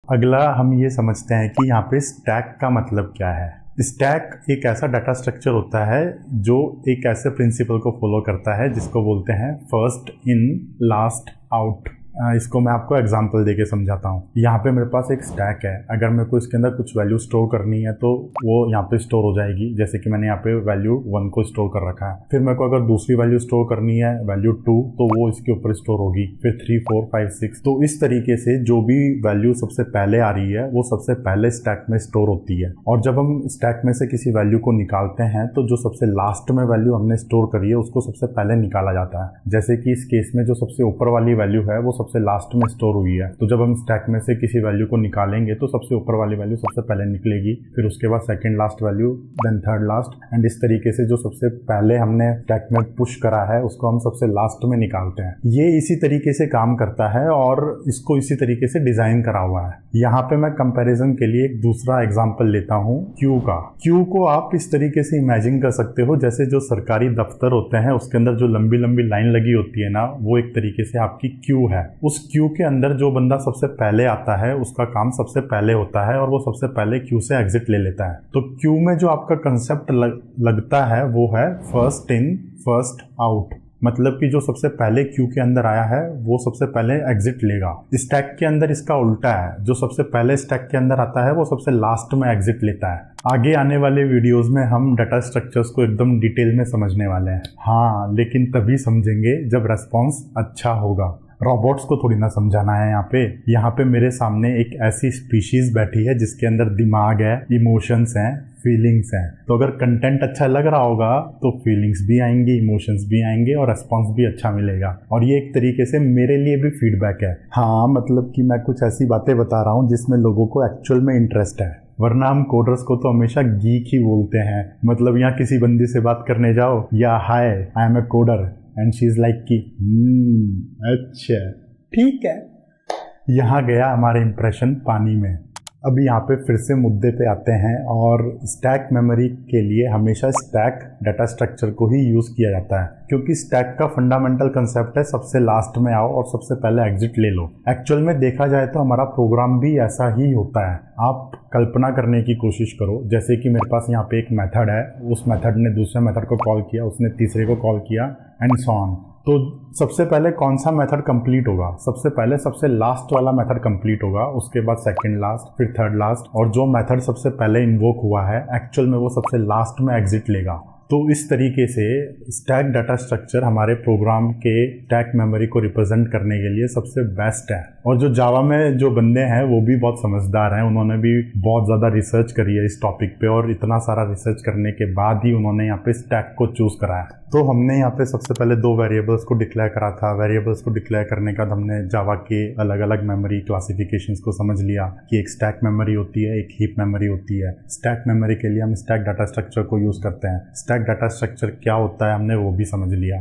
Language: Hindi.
अगला हम ये समझते हैं कि यहाँ पे स्टैक का मतलब क्या है। स्टैक एक ऐसा डाटा स्ट्रक्चर होता है जो एक ऐसे प्रिंसिपल को फॉलो करता है जिसको बोलते हैं फर्स्ट इन लास्ट आउट। इसको मैं आपको एग्जांपल देके समझाता हूँ। यहाँ पे मेरे पास एक स्टैक है, अगर मेरे को इसके अंदर कुछ वैल्यू स्टोर करनी है तो वो यहाँ पे स्टोर हो जाएगी। जैसे कि मैंने यहाँ पे वैल्यू 1 को स्टोर कर रखा है। फिर मेरे को अगर दूसरी वैल्यू स्टोर करनी है वैल्यू 2 तो वो इसके ऊपर स्टोर होगी। फिर 3, 4, 5, 6। तो इस तरीके से जो भी वैल्यू सबसे पहले आ रही है वो सबसे पहले स्टैक में स्टोर होती है। और जब हम स्टैक में से किसी वैल्यू को निकालते हैं तो जो सबसे लास्ट में वैल्यू हमने स्टोर करी है उसको सबसे पहले निकाला जाता है। जैसे कि इस केस में जो सबसे ऊपर वाली वैल्यू है वो सबसे लास्ट में स्टोर हुई है। तो जब हम स्टैक में से किसी वैल्यू को निकालेंगे तो सबसे ऊपर वाली वैल्यू सबसे पहले निकलेगी, फिर उसके बाद second last value, then third last, and इस तरीके से जो सबसे पहले हमने स्टैक में पुश करा है उसको हम सबसे लास्ट में निकालते हैं। ये इसी तरीके से काम करता है और इसको इसी तरीके से डिजाइन करा हुआ है। यहाँ पे मैं कंपैरिजन के लिए एक दूसरा एग्जांपल लेता हूँ क्यू का। क्यू को आप इस तरीके से इमेजिन कर सकते हो जैसे जो सरकारी दफ्तर होते हैं उसके अंदर जो लंबी लंबी लाइन लगी होती है ना, वो एक तरीके से आपकी क्यू है। उस क्यू के अंदर जो बंदा सबसे पहले आता है उसका काम सबसे पहले होता है और वो सबसे पहले क्यू से एग्जिट ले लेता है। तो क्यू में जो आपका कंसेप्ट लगता है वो है फर्स्ट इन फर्स्ट आउट। मतलब कि जो सबसे पहले क्यू के अंदर आया है वो सबसे पहले एग्जिट लेगा। स्टैक के अंदर इसका उल्टा है, जो सबसे पहले स्टैक के अंदर आता है वो सबसे लास्ट में एग्जिट लेता है। आगे आने वाले वीडियोस में हम डाटा स्ट्रक्चर्स को एकदम डिटेल में समझने वाले हैं। हाँ, लेकिन तभी समझेंगे जब रेस्पॉन्स अच्छा होगा। रोबोट्स को थोड़ी ना समझाना है यहाँ पे मेरे सामने एक ऐसी स्पीशीज बैठी है जिसके अंदर दिमाग है, इमोशंस हैं, फीलिंग्स हैं। तो अगर कंटेंट अच्छा लग रहा होगा तो फीलिंग्स भी आएंगी, इमोशंस भी आएंगे और रेस्पॉन्स भी अच्छा मिलेगा। और ये एक तरीके से मेरे लिए भी फीडबैक है। हाँ, मतलब कि मैं कुछ ऐसी बातें बता रहा हूँ जिसमें लोगों को एक्चुअल में इंटरेस्ट है, वरना हम कोडर्स को तो हमेशा गीक ही बोलते हैं। मतलब यहाँ किसी बंदी से बात करने जाओ, या hi I am a coder and she is like की अच्छा ठीक है। यहाँ गया हमारा इंप्रेशन पानी में। अब यहाँ पे फिर से मुद्दे पे आते हैं और स्टैक मेमोरी के लिए हमेशा स्टैक डाटा स्ट्रक्चर को ही यूज़ किया जाता है, क्योंकि स्टैक का फंडामेंटल कंसेप्ट है सबसे लास्ट में आओ और सबसे पहले एग्जिट ले लो। एक्चुअल में देखा जाए तो हमारा प्रोग्राम भी ऐसा ही होता है। आप कल्पना करने की कोशिश करो, जैसे कि मेरे पास यहाँ पे एक मेथड है, उस मेथड ने दूसरे मेथड को कॉल किया, उसने तीसरे को कॉल किया एंड सो ऑन। तो सबसे पहले कौन सा मेथड कंप्लीट होगा? सबसे पहले सबसे लास्ट वाला मेथड कंप्लीट होगा, उसके बाद सेकंड लास्ट, फिर थर्ड लास्ट, और जो मेथड सबसे पहले इन्वोक हुआ है एक्चुअल में वो सबसे लास्ट में एग्जिट लेगा। तो इस तरीके से स्टैक डाटा स्ट्रक्चर हमारे प्रोग्राम के स्टैक मेमोरी को रिप्रेजेंट करने के लिए सबसे बेस्ट है। और जो जावा में जो बंदे हैं वो भी बहुत समझदार हैं, उन्होंने भी बहुत ज़्यादा रिसर्च करी है इस टॉपिक पे, और इतना सारा रिसर्च करने के बाद ही उन्होंने यहाँ पे स्टैक को चूज़ करा है। तो हमने यहाँ पे सबसे पहले 2 वेरिएबल्स को डिक्लेयर करा था। वेरिएबल्स को डिक्लेयर करने के बाद हमने जावा के अलग अलग मेमोरी क्लासिफिकेशंस को समझ लिया कि एक स्टैक मेमोरी होती है, एक हीप मेमोरी होती है। स्टैक मेमोरी के लिए हम स्टैक डाटा स्ट्रक्चर को यूज़ करते हैं। स्टैक डाटा स्ट्रक्चर क्या होता है हमने वो भी समझ लिया।